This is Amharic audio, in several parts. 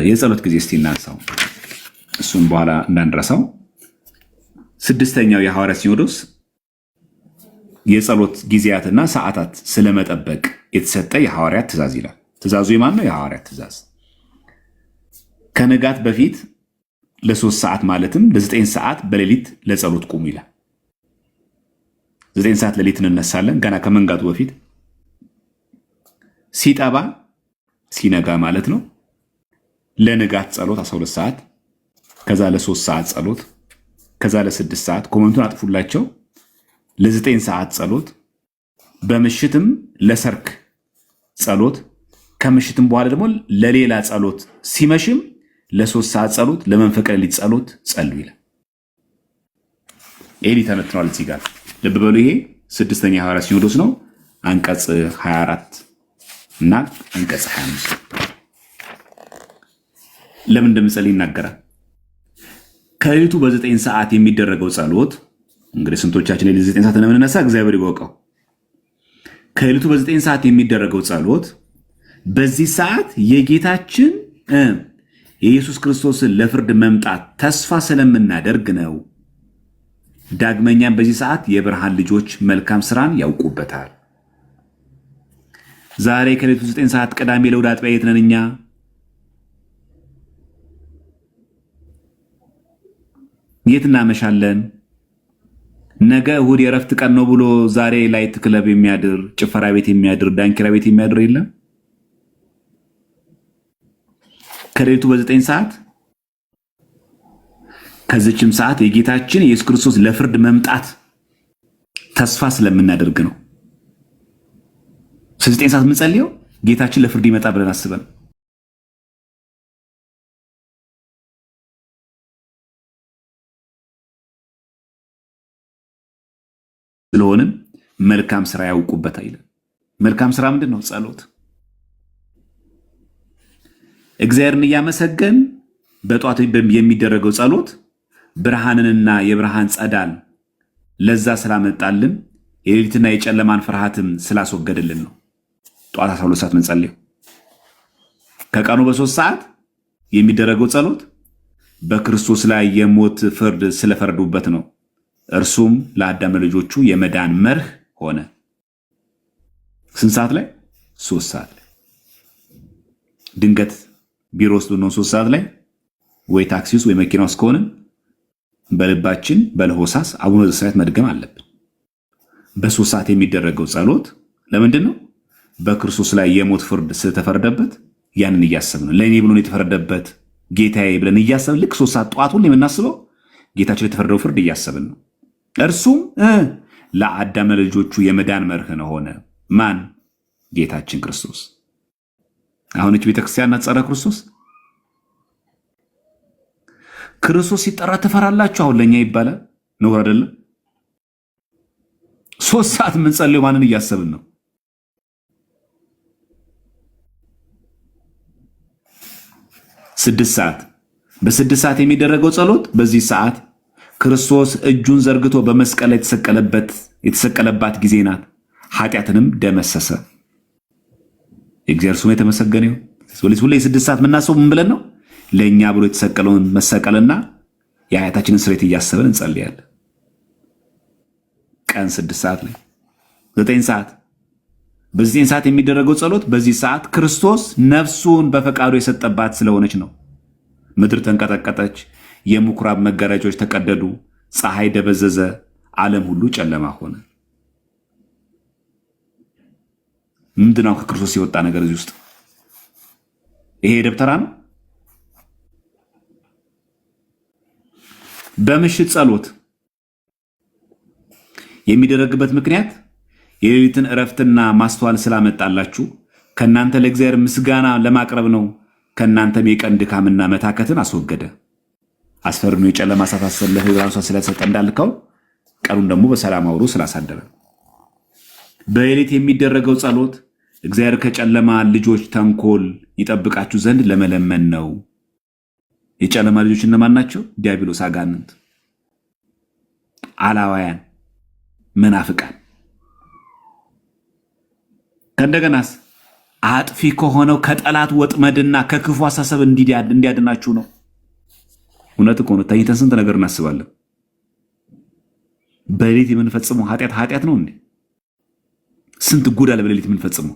የጸሎት ጊዜ እስቲ እናንሳው፣ እሱን በኋላ እንዳንረሳው። ስድስተኛው የሐዋርያ ሲኖዶስ የጸሎት ጊዜያትና ሰዓታት ስለመጠበቅ የተሰጠ የሐዋርያት ትእዛዝ ይላል። ትእዛዙ የማን ነው? የሐዋርያት ትእዛዝ። ከንጋት በፊት ለ3 ሰዓት ማለትም ለ9 ሰዓት በሌሊት ለጸሎት ቁሙ ይላል። 9 ሰዓት ሌሊት እንነሳለን ገና ከመንጋቱ በፊት። ሲጠባ ሲነጋ ማለት ነው። ለንጋት ጸሎት 12 ሰዓት፣ ከዛ ለ3 ሰዓት ጸሎት፣ ከዛ ለ6 ሰዓት ኮመንቱን አጥፉላቸው፣ ለ9 ሰዓት ጸሎት፣ በምሽትም ለሰርክ ጸሎት፣ ከምሽትም በኋላ ደግሞ ለሌላ ጸሎት፣ ሲመሽም ለ3 ሰዓት ጸሎት፣ ለመንፈቀ ሌሊት ጸሎት ጸሉ ይላል። ይሄ ተነትኗል እዚህ ጋር ልብ በሉ። ይሄ ስድስተኛ የሐዋርያ ሲኖዶስ ነው። አንቀጽ 24 እና አንቀጽ 25 ለምን እንደምጸልይ ይናገራል። ከሌሊቱ በ9 ሰዓት የሚደረገው ጸሎት እንግዲህ ስንቶቻችን ሌሊት 9 ሰዓት እንደምንነሳ እግዚአብሔር ይወቀው። ከሌሊቱ በ9 ሰዓት የሚደረገው ጸሎት በዚህ ሰዓት የጌታችን የኢየሱስ ክርስቶስን ለፍርድ መምጣት ተስፋ ስለምናደርግ ነው። ዳግመኛም በዚህ ሰዓት የብርሃን ልጆች መልካም ስራን ያውቁበታል። ዛሬ ከሌሊቱ 9 ሰዓት ቅዳሜ ለእሑድ አጥቢያ የት ነን እኛ? የት እናመሻለን? ነገ እሑድ የእረፍት ቀን ነው ብሎ ዛሬ ላይት ክለብ የሚያድር፣ ጭፈራ ቤት የሚያድር፣ ዳንኪራ ቤት የሚያድር የለም። ከሌሊቱ በ9 ሰዓት ከዚችም ሰዓት የጌታችን የኢየሱስ ክርስቶስ ለፍርድ መምጣት ተስፋ ስለምናደርግ ነው። 9 ሰዓት የምንጸልየው ጌታችን ለፍርድ ይመጣ ብለን አስበን። ስለሆነም መልካም ስራ ያውቁበታል ይላል። መልካም ስራ ምንድን ነው? ጸሎት። እግዚአብሔርን እያመሰገን በጧት የሚደረገው ጸሎት ብርሃንንና የብርሃን ጸዳል ለዛ ስላመጣልን የሌሊትና የጨለማን ፍርሃትም ስላስወገደልን ነው። ጧት 12 ሰዓት ምንጸልየው። ከቀኑ በ3 ሰዓት የሚደረገው ጸሎት በክርስቶስ ላይ የሞት ፍርድ ስለፈረዱበት ነው። እርሱም ለአዳም ልጆቹ የመዳን መርህ ሆነ። ስንት ሰዓት ላይ? 3 ሰዓት ላይ። ድንገት ቢሮ ውስጥ ነው 3 ሰዓት ላይ ወይ ታክሲ ውስጥ ወይ መኪና ውስጥ ከሆነ በልባችን በለሆሳስ አቡነ ዘበሰማያት መድገም አለብን። በ3 ሰዓት የሚደረገው ጸሎት ለምንድን ነው? በክርስቶስ ላይ የሞት ፍርድ ስለተፈረደበት ያንን እያሰብን ነው። ለእኔ ብሎ የተፈረደበት ጌታዬ ብለን እያሰብን ልክ 3 ሰዓት ጠዋት ሁሉ የምናስበው ጌታችን የተፈረደው ፍርድ እያሰብን ነው። እርሱም ለአዳም ልጆቹ የመዳን መርህ ሆነ። ማን? ጌታችን ክርስቶስ። አሁንች ቤተክርስቲያን ናት ጸረ ክርስቶስ። ክርስቶስ ሲጠራ ትፈራላችሁ አሁን ለኛ ይባላል ነው አይደለም? 3 ሰዓት የምንጸልየው ማንን እያሰብን ነው? ስድስት ሰዓት በ6 ሰዓት የሚደረገው ጸሎት በዚህ ሰዓት ክርስቶስ እጁን ዘርግቶ በመስቀል ላይ የተሰቀለባት ጊዜ ናት። ኃጢአትንም ደመሰሰ። የእግዚአብሔር ስሙ የተመሰገነ ይሁን። ሁሌ 6 ሰዓት የምናስበው ምን ብለን ነው? ለእኛ ብሎ የተሰቀለውን መሰቀልና የኃጢአታችንን ስርየት እያሰብን እንጸልያለን። ቀን 6 ሰዓት ላይ 9 ሰዓት በ9 ሰዓት የሚደረገው ጸሎት በዚህ ሰዓት ክርስቶስ ነፍሱን በፈቃዱ የሰጠባት ስለሆነች ነው። ምድር ተንቀጠቀጠች፣ የምኩራብ መጋረጆች ተቀደዱ፣ ፀሐይ ደበዘዘ፣ ዓለም ሁሉ ጨለማ ሆነ። ምንድነው ከክርስቶስ የወጣ ነገር እዚህ ውስጥ? ይሄ ደብተራ ነው። በምሽት ጸሎት የሚደረግበት ምክንያት የሌሊትን እረፍትና ማስተዋል ስላመጣላችሁ ከእናንተ ለእግዚአብሔር ምስጋና ለማቅረብ ነው። ከእናንተም የቀን ድካምና መታከትን አስወገደ። አስፈርኖ የጨለማ ሰዓት አሰለፈ ብርሃን ስለሰጠ እንዳልከው ቀኑን ደግሞ በሰላም አውሮ ስላሳደረ። በሌሊት የሚደረገው ጸሎት እግዚአብሔር ከጨለማ ልጆች ተንኮል ይጠብቃችሁ ዘንድ ለመለመን ነው። የጨለማ ልጆች እነማን ናቸው? ዲያብሎስ፣ አጋንንት፣ አላዋያን፣ መናፍቃን። ከእንደገናስ አጥፊ ከሆነው ከጠላት ወጥመድና ከክፉ አሳሰብ እንዲያድናችሁ ነው። እውነት እኮ ነው። ተኝተን ስንት ነገር እናስባለን። በሌሊት የምንፈጽመው ኃጢአት ነው እንዴ? ስንት ጉድ አለ በሌሊት የምንፈጽመው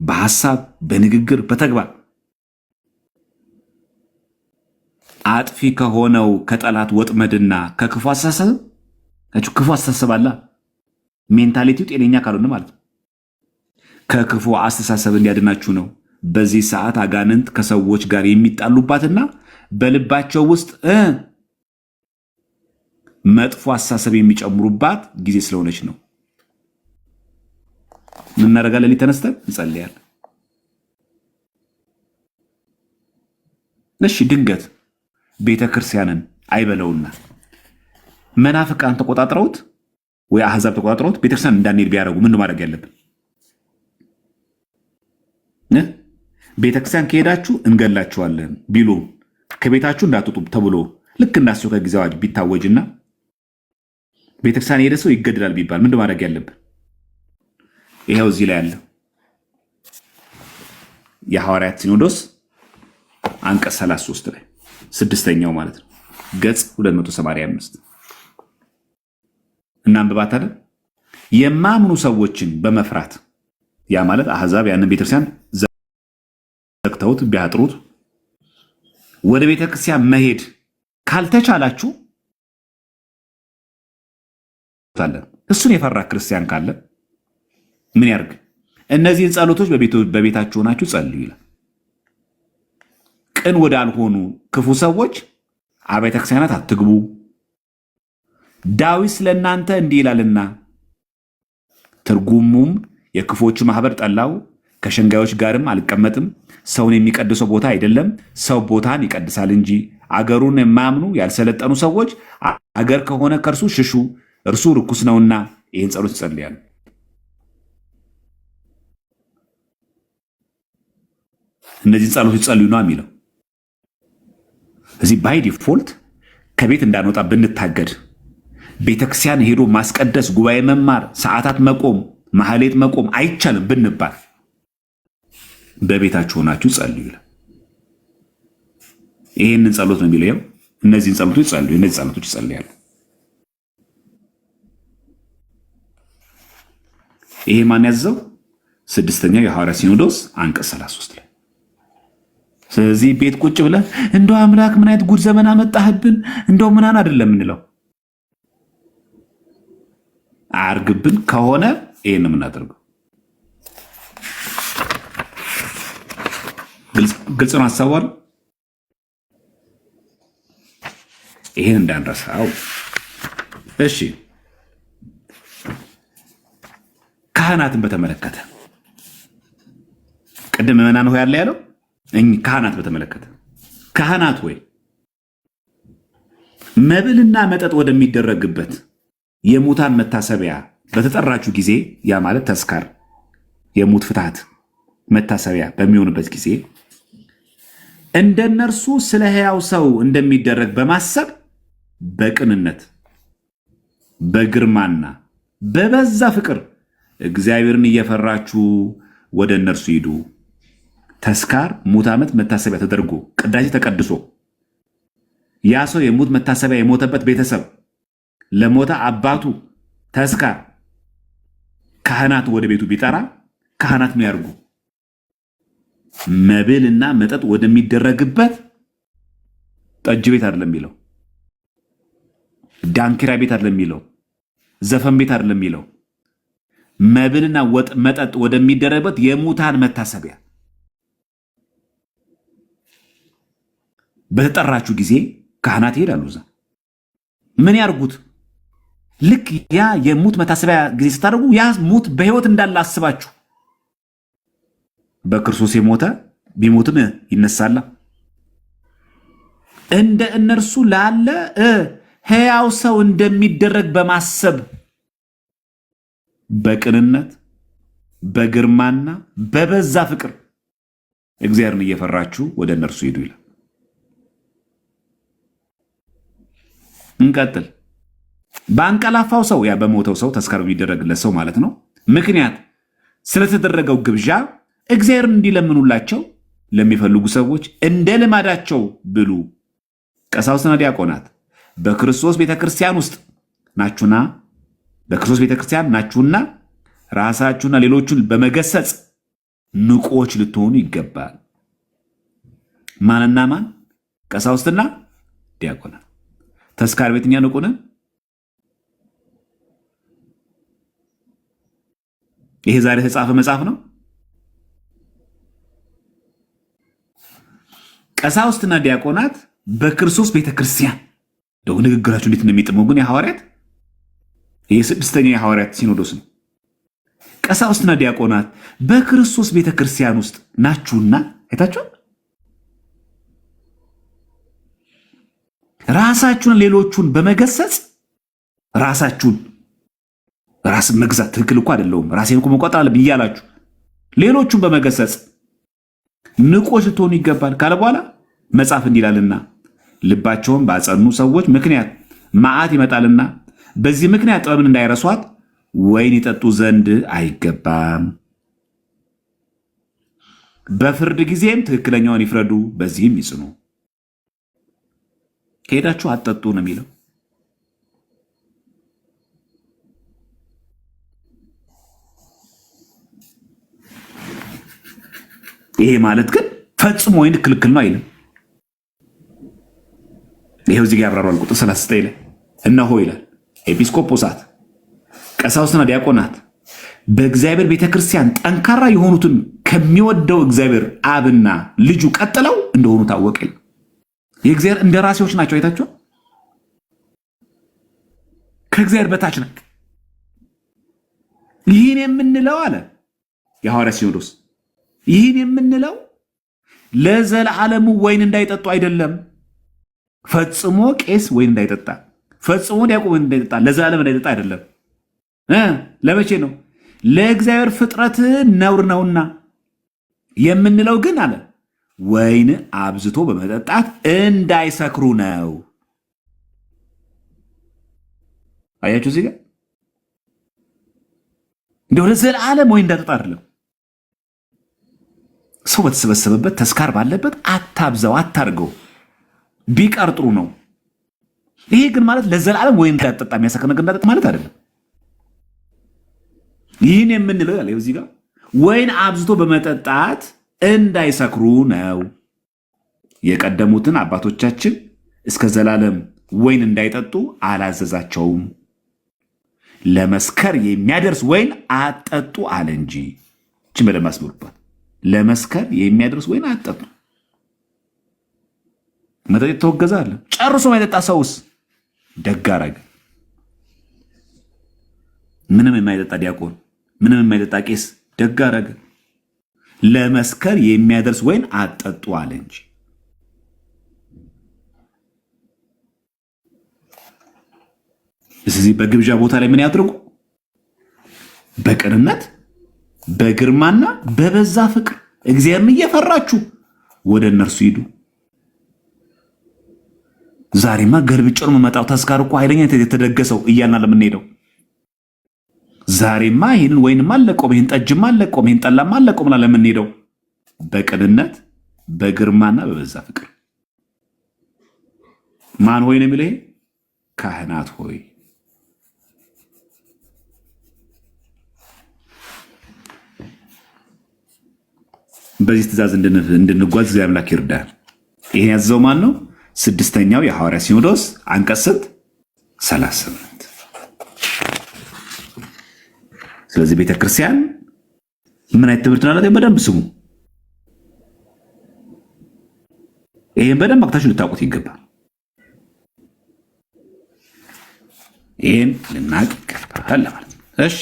በሐሳብ፣ በንግግር፣ በተግባር። አጥፊ ከሆነው ከጠላት ወጥመድና ከክፉ አስተሳሰብ ክፉ አስተሳሰብ አለ። ሜንታሊቲው ጤነኛ ካልሆነ ማለት ነው። ከክፉ አስተሳሰብ እንዲያድናችሁ ነው። በዚህ ሰዓት አጋንንት ከሰዎች ጋር የሚጣሉባትና በልባቸው ውስጥ መጥፎ አስተሳሰብ የሚጨምሩባት ጊዜ ስለሆነች ነው። ምን እናደርጋለን? ሌሊት ተነስተን እንጸልያለን። እሺ ድንገት ቤተ ክርስቲያንን አይበለውና መናፍቃን ተቆጣጥረውት ወይ አህዛብ ተቆጣጥረውት ቤተክርስቲያን እንዳንሄድ ቢያደርጉ ምን ማድረግ ያለብን? ቤተክርስቲያን ከሄዳችሁ እንገላችኋለን ቢሉ ከቤታችሁ እንዳትወጡ ተብሎ ልክ እንዳስቸኳይ ጊዜ አዋጅ ቢታወጅና ቤተክርስቲያን የሄደ ሰው ይገድላል ቢባል ምን ማድረግ ያለብን? ይሄው እዚህ ላይ ያለ የሐዋርያት ሲኖዶስ አንቀጽ 33 ላይ ስድስተኛው ማለት ነው ገጽ 285 እናንብባት አይደል? የማምኑ ሰዎችን በመፍራት ያ ማለት አህዛብ ያንን ቤተክርስቲያን ዘግተውት ቢያጥሩት ወደ ቤተክርስቲያን መሄድ ካልተቻላችሁ እሱን የፈራ ክርስቲያን ካለ ምን ያርግ? እነዚህን ጸሎቶች በቤታችሁ ሆናችሁ ጸልዩ ይላል። ቅን ወዳልሆኑ ክፉ ሰዎች አብያተ ክርስቲያናት አትግቡ። ዳዊት ስለእናንተ እንዲህ ይላልና፣ ትርጉሙም የክፎቹ ማህበር ጠላው፣ ከሸንጋዮች ጋርም አልቀመጥም። ሰውን የሚቀድሰው ቦታ አይደለም፣ ሰው ቦታን ይቀድሳል እንጂ። አገሩን የማያምኑ ያልሰለጠኑ ሰዎች አገር ከሆነ ከእርሱ ሽሹ፣ እርሱ ርኩስ ነውና። ይህን ጸሎት ይጸልያሉ። እነዚህን ጸሎቶች ጸልዩ ነው የሚለው። እዚህ ባይ ዲፎልት ከቤት እንዳንወጣ ብንታገድ፣ ቤተክርስቲያን ሄዶ ማስቀደስ፣ ጉባኤ መማር፣ ሰዓታት መቆም፣ ማህሌት መቆም አይቻልም ብንባል በቤታችሁ ሆናችሁ ጸልዩ ይላል። ይህንን ጸሎት ነው የሚለው። እነዚህን ጸሎቶች ጸልዩ። እነዚህ ጸሎቶች ይጸልያሉ። ይሄ ማን ያዘው? ስድስተኛው የሐዋርያት ሲኖዶስ አንቀጽ 33 ላይ። ስለዚህ ቤት ቁጭ ብለን እንደው አምላክ ምን አይነት ጉድ ዘመን አመጣህብን እንደው ምናን አይደለም የምንለው። አርግብን ከሆነ ይሄን ነው የምናደርገው። ግልጽ ነው ሐሳቡ። ይሄን እንዳንረሳው። እሺ ካህናትን በተመለከተ ቅድም ምዕመናን ሆይ ያለው ካህናት በተመለከተ ካህናት ወይ መብልና መጠጥ ወደሚደረግበት የሙታን መታሰቢያ በተጠራችሁ ጊዜ፣ ያ ማለት ተስካር የሙት ፍትሐት መታሰቢያ በሚሆንበት ጊዜ እንደነርሱ ስለ ሕያው ሰው እንደሚደረግ በማሰብ በቅንነት በግርማና በበዛ ፍቅር እግዚአብሔርን እየፈራችሁ ወደ እነርሱ ሂዱ። ተስካር ሙት ዓመት መታሰቢያ ተደርጎ ቅዳሴ ተቀድሶ ያ ሰው የሙት መታሰቢያ የሞተበት ቤተሰብ ለሞተ አባቱ ተስካር ካህናት ወደ ቤቱ ቢጠራ ካህናት ምን ያርጉ? መብልና መጠጥ ወደሚደረግበት ጠጅ ቤት አይደለም የሚለው፣ ዳንኪራ ቤት አይደለም የሚለው፣ ዘፈን ቤት አይደለም የሚለው፣ መብልና መጠጥ ወደሚደረግበት የሙታን መታሰቢያ በተጠራችሁ ጊዜ ካህናት ይሄዳሉ። እዛ ምን ያርጉት? ልክ ያ የሙት መታሰቢያ ጊዜ ስታደርጉ ያ ሙት በሕይወት እንዳለ አስባችሁ በክርስቶስ የሞተ ቢሞትም ይነሳላ እንደ እነርሱ ላለ ሕያው ሰው እንደሚደረግ በማሰብ በቅንነት በግርማና በበዛ ፍቅር እግዚአብሔርን እየፈራችሁ ወደ እነርሱ ሂዱ ይላል። እንቀጥል። በአንቀላፋው ሰው ያ በሞተው ሰው ተስካር በሚደረግለት ሰው ማለት ነው ምክንያት ስለተደረገው ግብዣ እግዚአብሔርን እንዲለምኑላቸው ለሚፈልጉ ሰዎች እንደ ልማዳቸው ብሉ። ቀሳውስትና ዲያቆናት በክርስቶስ ቤተክርስቲያን ውስጥ ናችሁና ራሳችሁና ሌሎቹን በመገሰጽ ንቁዎች ልትሆኑ ይገባል። ማንና ማን? ቀሳውስትና ዲያቆናት። ተስካር ቤትኛ ንቁ ነን። ይሄ ዛሬ የተጻፈ መጽሐፍ ነው። ቀሳውስትና ዲያቆናት በክርስቶስ ቤተክርስቲያን ደው ንግግራችሁ እንዴት እንደሚጥመው ግን የሐዋርያት የስድስተኛው የሐዋርያት ሲኖዶስ ነው። ቀሳውስትና ዲያቆናት በክርስቶስ ቤተክርስቲያን ውስጥ ናችሁና አይታችሁ ራሳችሁን ሌሎቹን በመገሰጽ ራስን መግዛት ትክክል እኮ አይደለም፣ ራሴን እኮ መቆጣጠር አለብኝ እያላችሁ ሌሎቹን በመገሰጽ ንቆች ልትሆኑ ይገባል ካለ በኋላ መጽሐፍ እንዲላልና ልባቸውን ባጸኑ ሰዎች ምክንያት መዓት ይመጣልና በዚህ ምክንያት ጥበብን እንዳይረሷት ወይን ይጠጡ ዘንድ አይገባም። በፍርድ ጊዜም ትክክለኛውን ይፍረዱ፣ በዚህም ይጽኑ። ከሄዳችሁ አትጠጡ ነው የሚለው። ይሄ ማለት ግን ፈጽሞ ወይን ክልክል ነው አይልም። ይሄው እዚህ ጋር ያብራራል። ቁጥር 39 ላይ እነሆ ይላል ኤጲስቆጶሳት፣ ቀሳውስትና ዲያቆናት በእግዚአብሔር ቤተክርስቲያን ጠንካራ የሆኑትን ከሚወደው እግዚአብሔር አብና ልጁ ቀጥለው እንደሆኑ ታወቀ። የእግዚአብሔር እንደራሴዎች ናቸው። አይታችሁ ከእግዚአብሔር በታች ነው። ይህን የምንለው አለ የሐዋርያ ሲኖዶስ፣ ይህን የምንለው ለዘላለሙ ወይን እንዳይጠጡ አይደለም። ፈጽሞ ቄስ ወይን እንዳይጠጣ፣ ፈጽሞ ዲያቆን ወይን እንዳይጠጣ፣ ለዘላለም እንዳይጠጣ አይደለም። ለመቼ ነው? ለእግዚአብሔር ፍጥረት ነውር ነውና የምንለው ግን አለ ወይን አብዝቶ በመጠጣት እንዳይሰክሩ ነው። አያችሁ እዚህ ጋር እንደው ለዘላለም ወይን እንዳይጠጣ አይደለም። ሰው በተሰበሰበበት ተስካር ባለበት አታብዛው፣ አታርገው፣ ቢቀር ጥሩ ነው። ይሄ ግን ማለት ለዘላለም ወይን እንዳይጠጣ የሚያሰክር ነገር እንዳይጠጣ ማለት አይደለም። ይህን የምንለው ያለ እዚህ ጋር ወይን አብዝቶ በመጠጣት እንዳይሰክሩ ነው። የቀደሙትን አባቶቻችን እስከ ዘላለም ወይን እንዳይጠጡ አላዘዛቸውም። ለመስከር የሚያደርስ ወይን አጠጡ አለ እንጂ። እቺ በደንብ አስምሩባት። ለመስከር የሚያደርስ ወይን አጠጡ። መጠጥ ተወገዘ አለ። ጨርሶ የማይጠጣ ሰውስ ደግ አደረገ። ምንም የማይጠጣ ዲያቆን፣ ምንም የማይጠጣ ቄስ ደግ አደረገ። ለመስከር የሚያደርስ ወይን አጠጡ አለ እንጂ። ስለዚህ በግብዣ ቦታ ላይ ምን ያድርጉ? በቅንነት በግርማና በበዛ ፍቅር እግዚአብሔርን እየፈራችሁ ወደ እነርሱ ሂዱ። ዛሬማ ገልብጬ ነው የምመጣው፣ ተስካር እኮ ኃይለኛ የተደገሰው እያልን ለምንሄደው ዛሬማ ይህንን ወይንም አለቆም፣ ይህን ጠጅም አለቆም፣ ይህን ጠላም አለቆም ለምንሄደው በቅንነት በግርማና በበዛ ፍቅር። ማን ሆይ ነው የሚለው? ካህናት ሆይ። በዚህ ትእዛዝ እንድንጓዝ እግዚአብሔር አምላክ ይርዳል። ይሄን ያዘዘው ማን ነው? ስድስተኛው የሐዋርያ ሲኖዶስ አንቀጽ 38። ስለዚህ ቤተክርስቲያን ምን አይነት ትምህርት ናት? በደንብ ስሙ። ይሄን በደንብ አክታችሁ ልታውቁት ይገባል። ይሄን ልናቅ ይገባል ማለት ነው። እሺ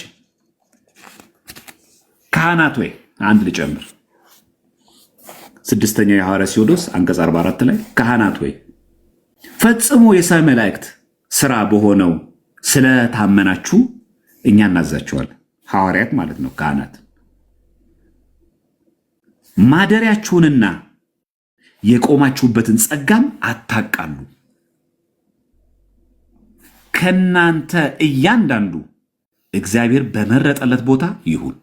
ካህናት ወይ አንድ ልጨምር። ስድስተኛው የሐዋርያ ሲኖዶስ አንቀጽ 44 ላይ ካህናት ወይ ፈጽሞ የሰማይ መላእክት ስራ በሆነው ስለታመናችሁ እኛ እናዛቸዋለን። ሐዋርያት ማለት ነው። ካህናት ማደሪያችሁንና የቆማችሁበትን ጸጋም አታቃሉ። ከናንተ እያንዳንዱ እግዚአብሔር በመረጠለት ቦታ ይሁን።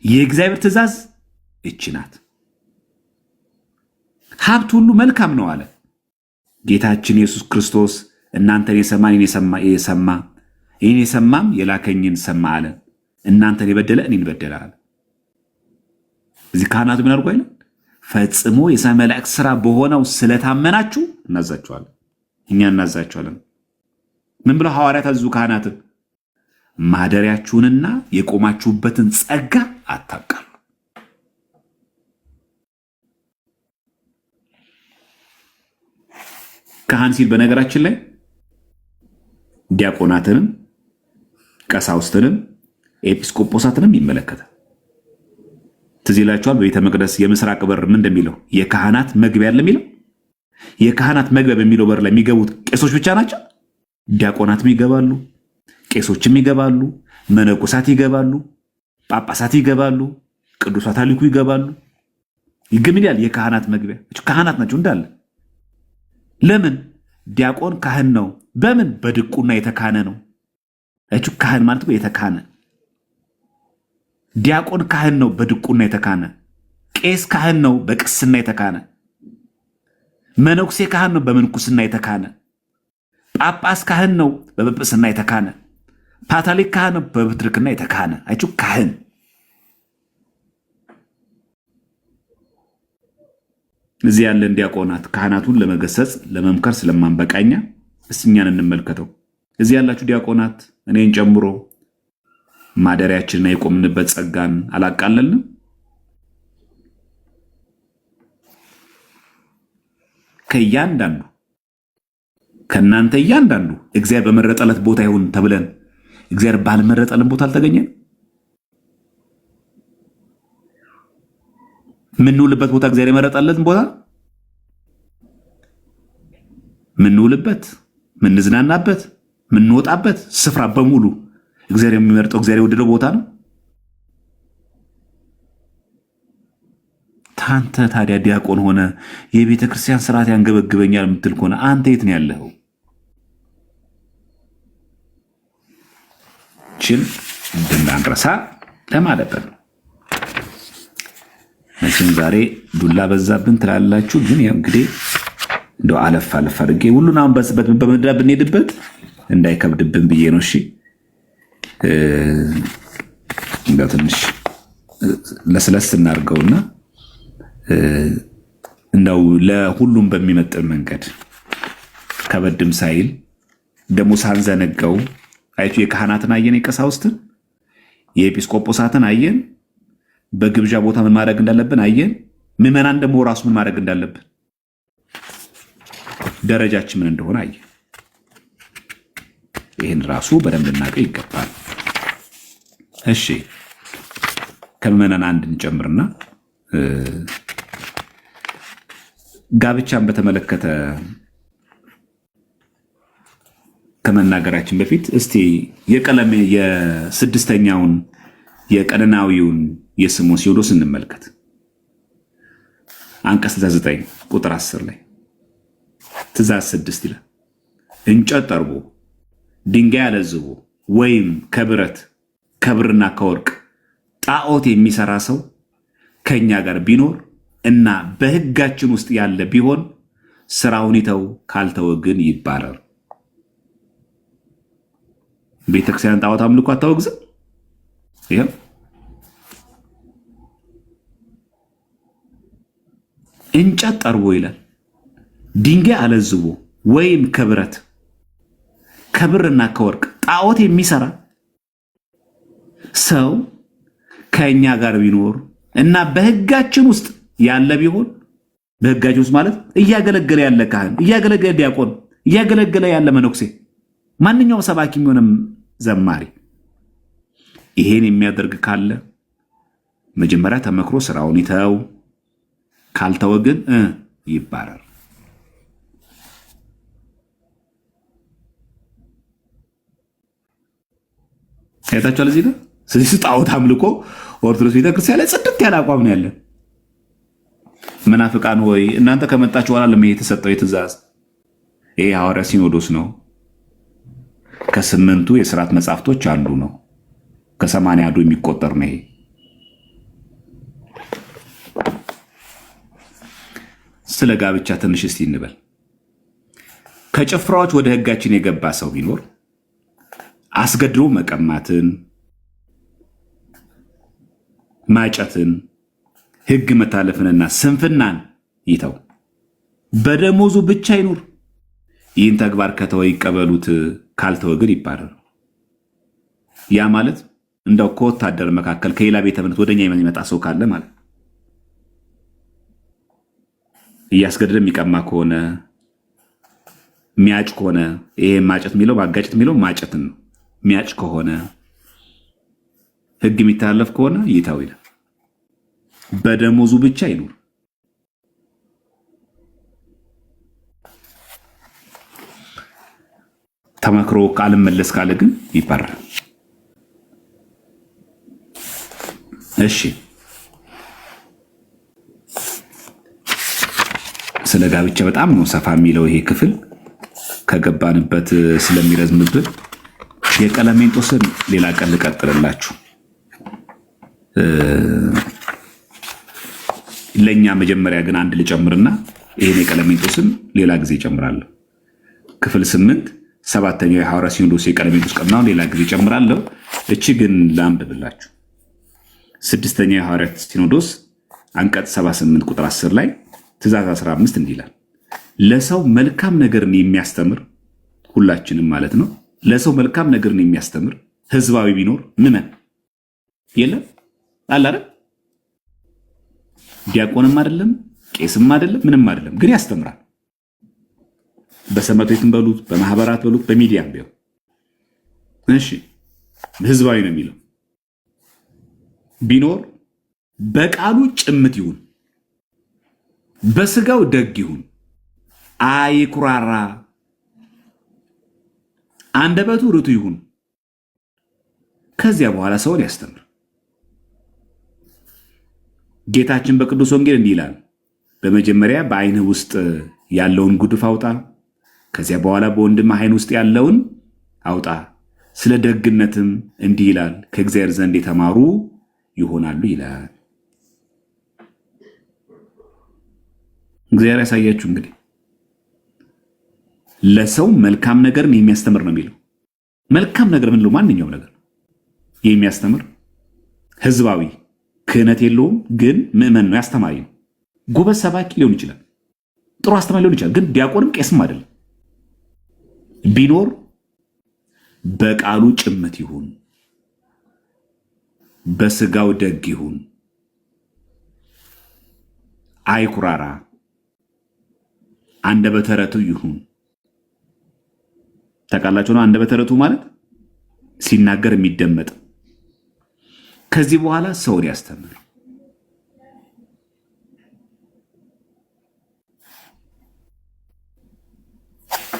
የእግዚአብሔር ትእዛዝ እቺ ናት። ሀብት ሁሉ መልካም ነው አለ ጌታችን ኢየሱስ ክርስቶስ። እናንተን የሰማ ይህን የሰማም የላከኝን ሰማ አለ። እናንተን የበደለ እኔን በደለ አለ። እዚህ ካህናቱ ምን አድርጎ አይለ ፈጽሞ የሰማይ መላእክት ስራ በሆነው ስለታመናችሁ እናዛችኋለን፣ እኛ እናዛችኋለን። ምን ብለው ሐዋርያት አዘዙ ካህናትን? ማደሪያችሁንና የቆማችሁበትን ጸጋ አታቃሉ። ካህን ሲል በነገራችን ላይ ዲያቆናትንም ቀሳውስትንም ኤጲስቆጶሳትንም ይመለከታል። ትዝ ይላችኋል በቤተ መቅደስ የምስራቅ በር ምን እንደሚለው የካህናት መግቢያ ያለ የሚለው የካህናት መግቢያ በሚለው በር ላይ የሚገቡት ቄሶች ብቻ ናቸው። ዲያቆናትም ይገባሉ፣ ቄሶችም ይገባሉ፣ መነኮሳት ይገባሉ፣ ጳጳሳት ይገባሉ፣ ቅዱሳት አሊኩ ይገባሉ። ይገምዳል የካህናት መግቢያ ካህናት ናቸው እንዳለ። ለምን? ዲያቆን ካህን ነው። በምን? በድቁና የተካነ ነው። ካህን ማለት የተካነ። ዲያቆን ካህን ነው፣ በድቁና የተካነ። ቄስ ካህን ነው፣ በቅስና የተካነ። መነኩሴ ካህን ነው፣ በምንኩስና የተካነ። ጳጳስ ካህን ነው፣ በጵጵስና የተካነ። ፓትርያርክ ካህን ነው፣ በፕትርክና የተካነ። ካህን እዚህ ያለን ዲያቆናት ካህናቱን ለመገሰጽ ለመምከር ስለማንበቃኛ እኛን እንመልከተው። እዚህ ያላችሁ ዲያቆናት እኔን ጨምሮ ማደሪያችንና የቆምንበት ጸጋን አላቃለልንም? ከእያንዳንዱ ከእናንተ እያንዳንዱ እግዚአብሔር በመረጠለት ቦታ ይሁን ተብለን እግዚአብሔር ባልመረጠልን ቦታ አልተገኘን? ምንውልበት ቦታ እግዚአብሔር የመረጠለትን ቦታ ምንውልበት፣ ምንዝናናበት፣ ምንወጣበት ስፍራ በሙሉ እግዚአብሔር የሚመርጠው እግዚአብሔር የወደደው ቦታ ነው። ታንተ ታዲያ ዲያቆን ሆነ የቤተ ክርስቲያን ስርዓት ያንገበግበኛል የምትል ከሆነ አንተ የት ነው ያለኸው? ችን እንድናንረሳ ለማለት ነው። መቼም ዛሬ ዱላ በዛብን ትላላችሁ፣ ግን ያው እንግዲህ እንደው አለፍ አድርጌ ሁሉን አሁን በምድራ ብንሄድበት እንዳይከብድብን ብዬ ነው። እሺ እንደው ትንሽ ለስለስ እናድርገውና እንደው ለሁሉም በሚመጥን መንገድ ከበድም ሳይል ደግሞ ሳንዘነጋው አይቱ የካህናትን አየን፣ የቀሳውስትን የኤጲስቆጶሳትን አየን። በግብዣ ቦታ ምን ማድረግ እንዳለብን አየን። ምዕመናን ደግሞ ራሱ ምን ማድረግ እንዳለብን ደረጃችን ምን እንደሆነ አየን። ይህን ራሱ በደንብ ልናውቀው ይገባል። እሺ ከምዕመናን አንድ እንጨምርና ጋብቻን በተመለከተ ከመናገራችን በፊት እስቲ የስድስተኛውን የቀነናዊውን የስምዖን ሲኖዶስ እንመልከት። አንቀጽ 9 ቁጥር 10 ላይ ትእዛዝ 6 ይላል፣ እንጨት ጠርቦ ድንጋይ አለዝቦ ወይም ከብረት ከብርና ከወርቅ ጣዖት የሚሰራ ሰው ከኛ ጋር ቢኖር እና በሕጋችን ውስጥ ያለ ቢሆን ስራውን ይተው፣ ካልተወ ግን ይባረር። ቤተክርስቲያን ጣዖት አምልኮ አታወግዝም። ይሄም እንጨት ጠርቦ ይላል፣ ድንጋይ አለዝቦ ወይም ከብርና ከወርቅ ጣዖት የሚሰራ ሰው ከኛ ጋር ቢኖር እና በሕጋችን ውስጥ ያለ ቢሆን፣ በሕጋችን ውስጥ ማለት እያገለገለ ያለ ካህን፣ እያገለገለ ዲያቆን፣ እያገለገለ ያለ መነኩሴ፣ ማንኛውም ሰባኪ የሚሆንም ዘማሪ ይሄን የሚያደርግ ካለ መጀመሪያ ተመክሮ ስራውን ይተው፣ ካልተወ ግን ይባረር። ታይታችኋል እዚህ ጋር። ስለዚህ ጣዖት አምልኮ ኦርቶዶክስ ቤተክርስቲያን ላይ ጽድት ያለ አቋም ነው ያለን። መናፍቃን ሆይ እናንተ ከመጣችሁ በኋላ ለምን የተሰጠው የትእዛዝ ይሄ ሐዋርያ ሲኖዶስ ነው። ከ8ቱ የሥርዓት መጻሕፍቶች አንዱ ነው። ከ80 የሚቆጠር ነው። ይሄ ስለ ጋብቻ ትንሽ እስቲ እንበል። ከጭፍራዎች ወደ ሕጋችን የገባ ሰው ቢኖር አስገድዶ መቀማትን፣ ማጨትን፣ ሕግ መታለፍንና ስንፍናን ይተው፣ በደሞዙ ብቻ ይኑር። ይህን ተግባር ከተወ ይቀበሉት፣ ካልተወ ግን ይባረር። ያ ማለት እንደው ከወታደር መካከል ከሌላ ቤተ እምነት ወደኛ የሚመጣ ሰው ካለ ማለት እያስገደደ የሚቀማ ከሆነ ሚያጭ ከሆነ ይሄ ማጨት የሚለው ማጋጨት የሚለው ማጨትን ነው። ሚያጭ ከሆነ ሕግ የሚተላለፍ ከሆነ ይተው ይላል። በደሞዙ ብቻ ይኑር። ተመክሮ ካልመለስ ካለ ግን ይባረራል። እሺ፣ ስለ ጋብቻ በጣም ነው ሰፋ የሚለው ይሄ ክፍል ከገባንበት ስለሚረዝምብን የቀለሜንጦስን ሌላ ቀን ልቀጥልላችሁ። ለእኛ መጀመሪያ ግን አንድ ልጨምርና ይህን የቀለሜንጦስን ሌላ ጊዜ ጨምራለሁ። ክፍል 8 7ኛው የሐዋርያ ሲኖዶስ የቀለሜንጦስ ቀኖና ሌላ ጊዜ ጨምራለሁ። እቺ ግን ላንብብላችሁ። 6ኛው የሐዋርያ ሲኖዶስ አንቀጽ 78 ቁጥር 10 ላይ ትእዛዝ 15 እንዲህ ይላል፣ ለሰው መልካም ነገርን የሚያስተምር ሁላችንም ማለት ነው። ለሰው መልካም ነገርን የሚያስተምር ህዝባዊ ቢኖር ምመን የለም አለ አይደል? ዲያቆንም አይደለም ቄስም አይደለም ምንም አይደለም፣ ግን ያስተምራል። በሰንበት ቤትም በሉት በማህበራት በሉት በሚዲያም ቢሆን እሺ፣ ህዝባዊ ነው የሚለው ቢኖር በቃሉ ጭምት ይሁን፣ በስጋው ደግ ይሁን፣ አይኩራራ፣ አንደበቱ ርቱ ይሁን። ከዚያ በኋላ ሰውን ያስተምር። ጌታችን በቅዱስ ወንጌል እንዲህ ይላል፣ በመጀመሪያ በዓይንህ ውስጥ ያለውን ጉድፍ አውጣ፣ ከዚያ በኋላ በወንድምህ ዓይን ውስጥ ያለውን አውጣ። ስለ ደግነትም እንዲህ ይላል፣ ከእግዚአብሔር ዘንድ የተማሩ ይሆናሉ ይላል። እግዚአብሔር ያሳያችሁ። እንግዲህ ለሰው መልካም ነገርን የሚያስተምር ነው የሚለው። መልካም ነገር ምንለው? ማንኛውም ነገር የሚያስተምር ህዝባዊ፣ ክህነት የለውም ግን ምዕመን ነው፣ ያስተማሪ ነው። ጎበዝ ሰባኪ ሊሆን ይችላል፣ ጥሩ አስተማሪ ሊሆን ይችላል፣ ግን ዲያቆንም ቄስም አይደለም። ቢኖር በቃሉ ጭምት ይሁን፣ በስጋው ደግ ይሁን፣ አይኩራራ፣ አንደበተ ርቱዕ ይሁን። ታውቃላችሁ ነው አንደበተ ርቱዕ ማለት ሲናገር የሚደመጥ። ከዚህ በኋላ ሰውን ያስተምር።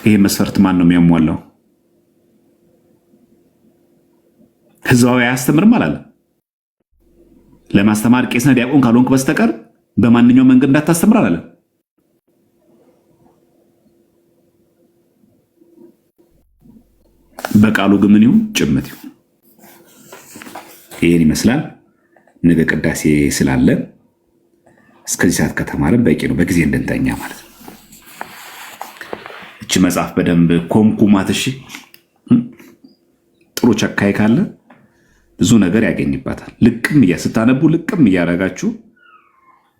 ይሄ መስፈርት ማን ነው የሚያሟላው? ህዝባዊ አያስተምርም አላለም። ለማስተማር ቄስና ዲያቆን ካልሆንክ በስተቀር በማንኛውም መንገድ እንዳታስተምር አላለም። በቃሉ ግን ምን ይሁን? ጭምት ይሁን። ይሄን ይመስላል። ነገ ቅዳሴ ስላለ እስከዚህ ሰዓት ከተማረን በቂ ነው፣ በጊዜ እንድንተኛ ማለት ነው። እቺ መጽሐፍ በደንብ ኮምኩማት። እሺ፣ ጥሩ ቸካይ ካለ ብዙ ነገር ያገኝባታል። ልቅም ስታነቡ ልቅም እያረጋችሁ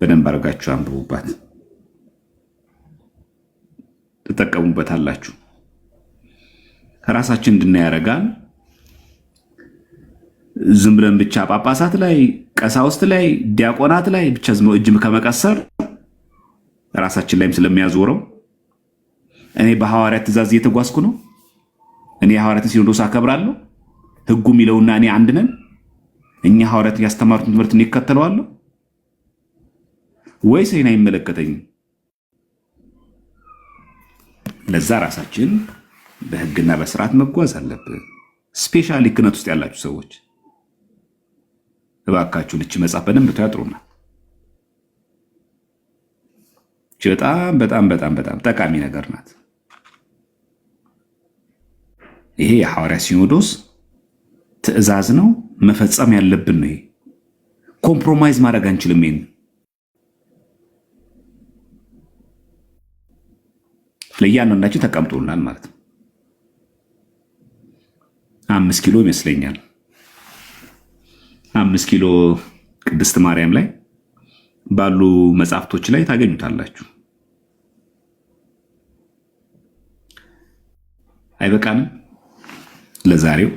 በደንብ አረጋችሁ አንብቡባት፣ ትጠቀሙበታላችሁ። ራሳችን እንድናይ ያደርጋል። ዝም ብለን ብቻ ጳጳሳት ላይ፣ ቀሳውስት ላይ፣ ዲያቆናት ላይ ብቻ ዝም እጅ ከመቀሰር ራሳችን ላይም ስለሚያዞረው እኔ በሐዋርያት ትእዛዝ እየተጓዝኩ ነው። እኔ የሐዋርያትን ሲኖዶስ አከብራለሁ። ህጉ የሚለውና እኔ አንድ ነን። እኛ ሐዋርያት ያስተማሩትን ትምህርት እኔ እከተለዋለሁ ወይስ እኔን አይመለከተኝም? ለዛ ራሳችን በህግና በስርዓት መጓዝ አለብን። ስፔሻሊ ክህነት ውስጥ ያላችሁ ሰዎች እባካችሁ ልጅ መጽሐፍ በደንብ ታጥሩና በጣም በጣም በጣም በጣም ጠቃሚ ነገር ናት። ይሄ የሐዋርያ ሲኖዶስ ትእዛዝ ነው፣ መፈጸም ያለብን ነው። ይሄ ኮምፕሮማይዝ ማድረግ አንችልም። ይሄን ለእያንዳንዳችን ተቀምጦልናል ማለት ነው። 5 ኪሎ ይመስለኛል 5 ኪሎ ቅድስት ማርያም ላይ ባሉ መጽሐፍቶች ላይ ታገኙታላችሁ። አይበቃንም ለዛሬው?